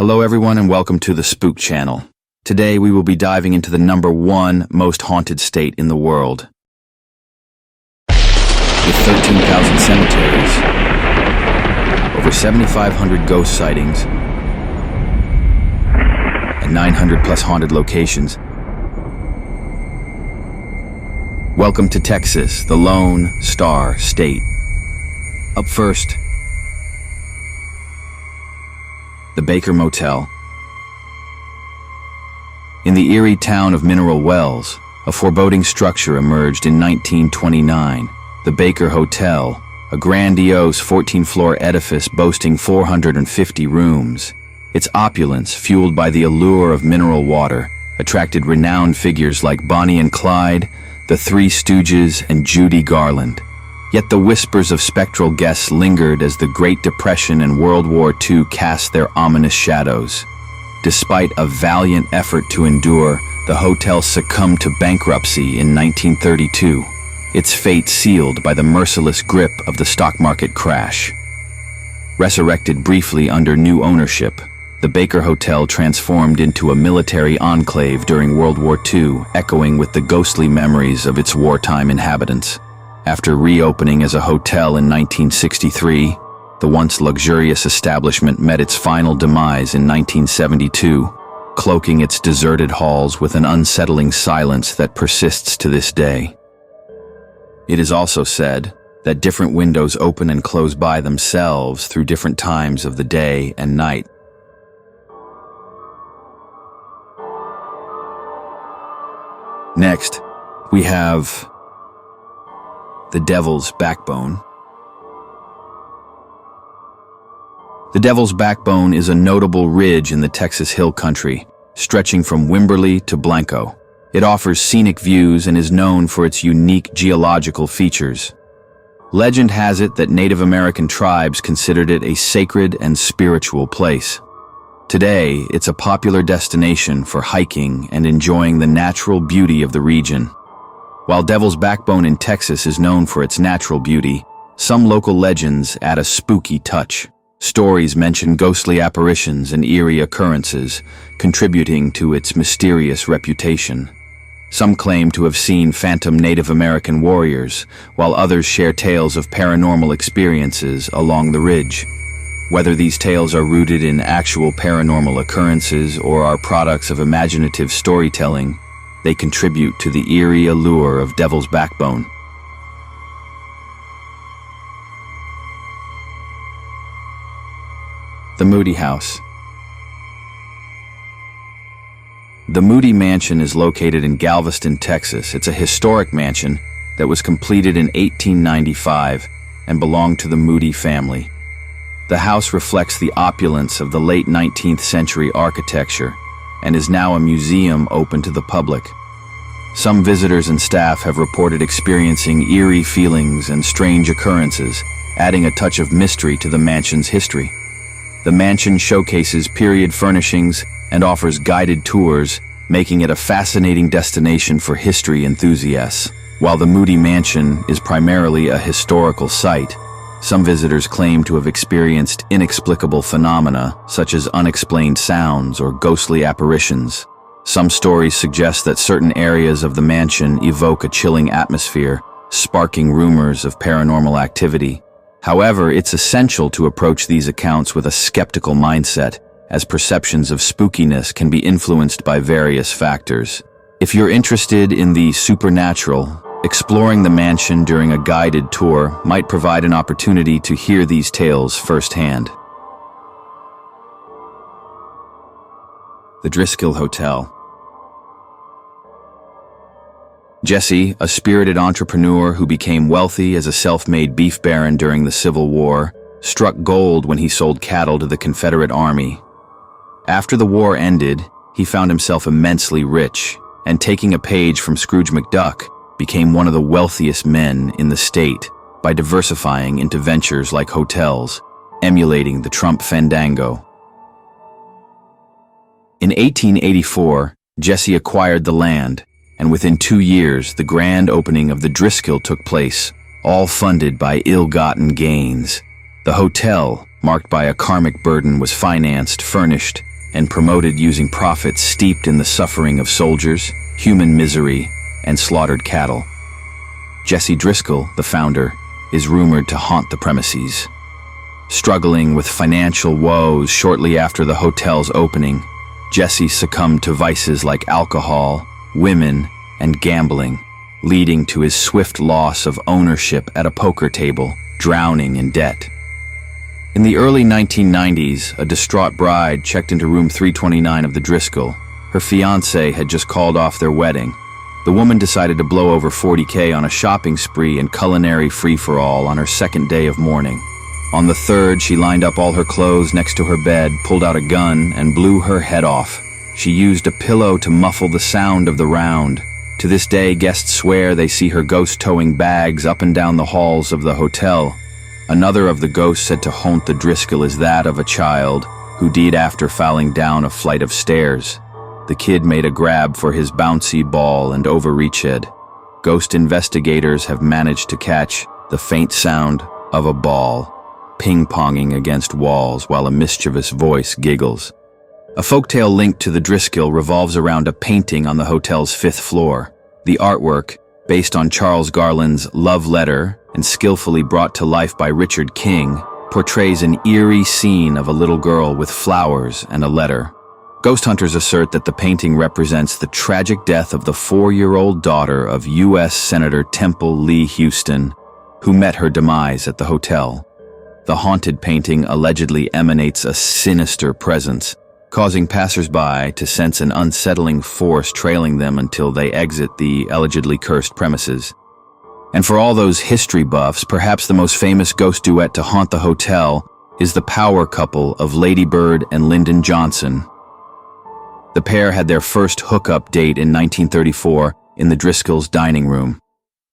Hello everyone and welcome to the Spook Channel. Today we will be diving into the #1 most haunted state in the world. With 13,000 cemeteries, over 7,500 ghost sightings, and 900 plus haunted locations. Welcome to Texas, the Lone Star State. Up first, the Baker Motel. In the eerie town of Mineral Wells, a foreboding structure emerged in 1929, the Baker Hotel, a grandiose 14-floor edifice boasting 450 rooms. Its opulence, fueled by the allure of mineral water, attracted renowned figures like Bonnie and Clyde, the Three Stooges, and Judy Garland. Yet the whispers of spectral guests lingered as the Great Depression and World War II cast their ominous shadows. Despite a valiant effort to endure, the hotel succumbed to bankruptcy in 1932, its fate sealed by the merciless grip of the stock market crash. Resurrected briefly under new ownership, the Baker Hotel transformed into a military enclave during World War II, echoing with the ghostly memories of its wartime inhabitants. After reopening as a hotel in 1963, the once luxurious establishment met its final demise in 1972, cloaking its deserted halls with an unsettling silence that persists to this day. It is also said that different windows open and close by themselves through different times of the day and night. Next, we have the Devil's Backbone. The Devil's Backbone is a notable ridge in the Texas Hill Country, stretching from Wimberley to Blanco. It offers scenic views and is known for its unique geological features. Legend has it that Native American tribes considered it a sacred and spiritual place. Today, it's a popular destination for hiking and enjoying the natural beauty of the region. While Devil's Backbone in Texas is known for its natural beauty, some local legends add a spooky touch. Stories mention ghostly apparitions and eerie occurrences, contributing to its mysterious reputation. Some claim to have seen phantom Native American warriors, while others share tales of paranormal experiences along the ridge. Whether these tales are rooted in actual paranormal occurrences or are products of imaginative storytelling, they contribute to the eerie allure of Devil's Backbone. The Moody House. The Moody Mansion is located in Galveston, Texas. It's a historic mansion that was completed in 1895 and belonged to the Moody family. The house reflects the opulence of the late 19th century architecture and is now a museum open to the public. Some visitors and staff have reported experiencing eerie feelings and strange occurrences, adding a touch of mystery to the mansion's history. The mansion showcases period furnishings and offers guided tours, making it a fascinating destination for history enthusiasts. While the Moody Mansion is primarily a historical site, some visitors claim to have experienced inexplicable phenomena, such as unexplained sounds or ghostly apparitions. Some stories suggest that certain areas of the mansion evoke a chilling atmosphere, sparking rumors of paranormal activity. However, it's essential to approach these accounts with a skeptical mindset, as perceptions of spookiness can be influenced by various factors. If you're interested in the supernatural, exploring the mansion during a guided tour might provide an opportunity to hear these tales firsthand. The Driskill Hotel. Jesse, a spirited entrepreneur who became wealthy as a self-made beef baron during the Civil War, struck gold when he sold cattle to the Confederate Army. After the war ended, he found himself immensely rich, and taking a page from Scrooge McDuck, became one of the wealthiest men in the state by diversifying into ventures like hotels, emulating the Trump Fandango. In 1884, Jesse acquired the land, and within 2 years, the grand opening of the Driskill took place, all funded by ill-gotten gains. The hotel, marked by a karmic burden, was financed, furnished, and promoted using profits steeped in the suffering of soldiers, human misery, and slaughtered cattle. Jesse Driskill, the founder, is rumored to haunt the premises. Struggling with financial woes shortly after the hotel's opening, Jesse succumbed to vices like alcohol, women, and gambling, leading to his swift loss of ownership at a poker table, drowning in debt. In the early 1990s, a distraught bride checked into room 329 of the Driskill. Her fiancé had just called off their wedding. The woman decided to blow over $40K on a shopping spree and culinary free-for-all on her second day of mourning. On the third, she lined up all her clothes next to her bed, pulled out a gun, and blew her head off. She used a pillow to muffle the sound of the round. To this day, guests swear they see her ghost towing bags up and down the halls of the hotel. Another of the ghosts said to haunt the Driskill is that of a child who died after falling down a flight of stairs. The kid made a grab for his bouncy ball and overreached. Ghost investigators have managed to catch the faint sound of a ball ping-ponging against walls while a mischievous voice giggles. A folktale linked to the Driskill revolves around a painting on the hotel's 5th floor. The artwork, based on Charles Garland's Love Letter and skillfully brought to life by Richard King, portrays an eerie scene of a little girl with flowers and a letter. Ghost hunters assert that the painting represents the tragic death of the 4-year-old daughter of U.S. Senator Temple Lee Houston, who met her demise at the hotel. The haunted painting allegedly emanates a sinister presence, causing passersby to sense an unsettling force trailing them until they exit the allegedly cursed premises. And for all those history buffs, perhaps the most famous ghost duet to haunt the hotel is the power couple of Lady Bird and Lyndon Johnson. The pair had their first hookup date in 1934 in the Driskill's dining room.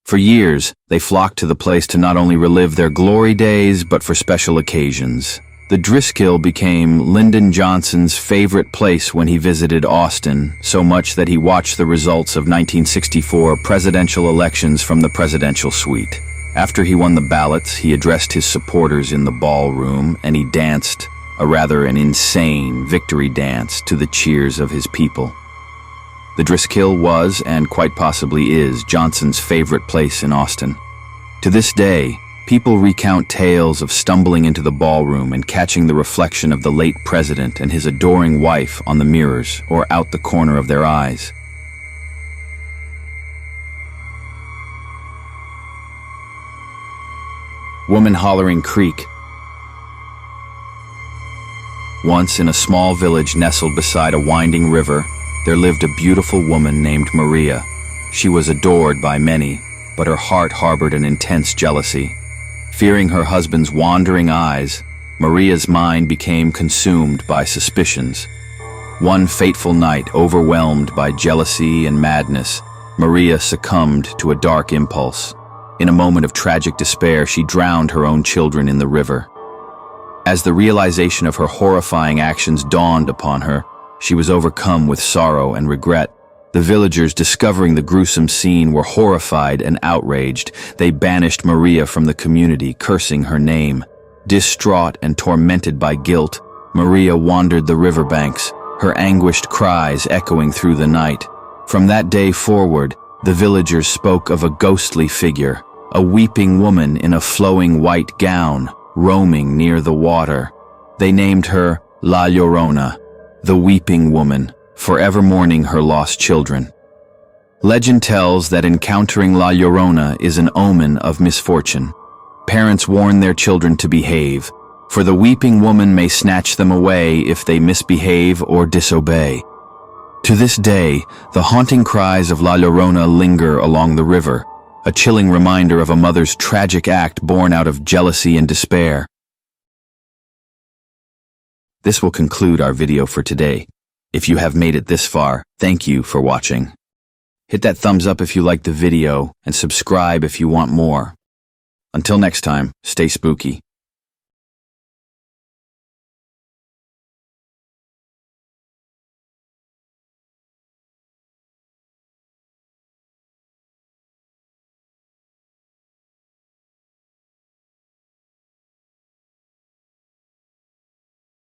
For years, they flocked to the place to not only relive their glory days, but for special occasions. The Driskill became Lyndon Johnson's favorite place when he visited Austin, so much that he watched the results of 1964 presidential elections from the presidential suite. After he won the ballots, he addressed his supporters in the ballroom, and he danced, an insane victory dance, to the cheers of his people. The Driskill was, and quite possibly is, Johnson's favorite place in Austin. To this day, people recount tales of stumbling into the ballroom and catching the reflection of the late president and his adoring wife on the mirrors or out the corner of their eyes. Woman Hollering Creek. Once in a small village nestled beside a winding river, there lived a beautiful woman named Maria. She was adored by many, but her heart harbored an intense jealousy. Fearing her husband's wandering eyes, Maria's mind became consumed by suspicions. One fateful night, overwhelmed by jealousy and madness, Maria succumbed to a dark impulse. In a moment of tragic despair, she drowned her own children in the river. As the realization of her horrifying actions dawned upon her, she was overcome with sorrow and regret. The villagers, discovering the gruesome scene, were horrified and outraged. They banished Maria from the community, cursing her name. Distraught and tormented by guilt, Maria wandered the riverbanks, her anguished cries echoing through the night. From that day forward, the villagers spoke of a ghostly figure, a weeping woman in a flowing white gown, roaming near the water. They named her La Llorona, the weeping woman, forever mourning her lost children. Legend tells that encountering La Llorona is an omen of misfortune. Parents warn their children to behave, for the weeping woman may snatch them away if they misbehave or disobey. To this day, the haunting cries of La Llorona linger along the river, a chilling reminder of a mother's tragic act born out of jealousy and despair. This will conclude our video for today. If you have made it this far, thank you for watching. Hit that thumbs up if you liked the video, and subscribe if you want more. Until next time, stay spooky.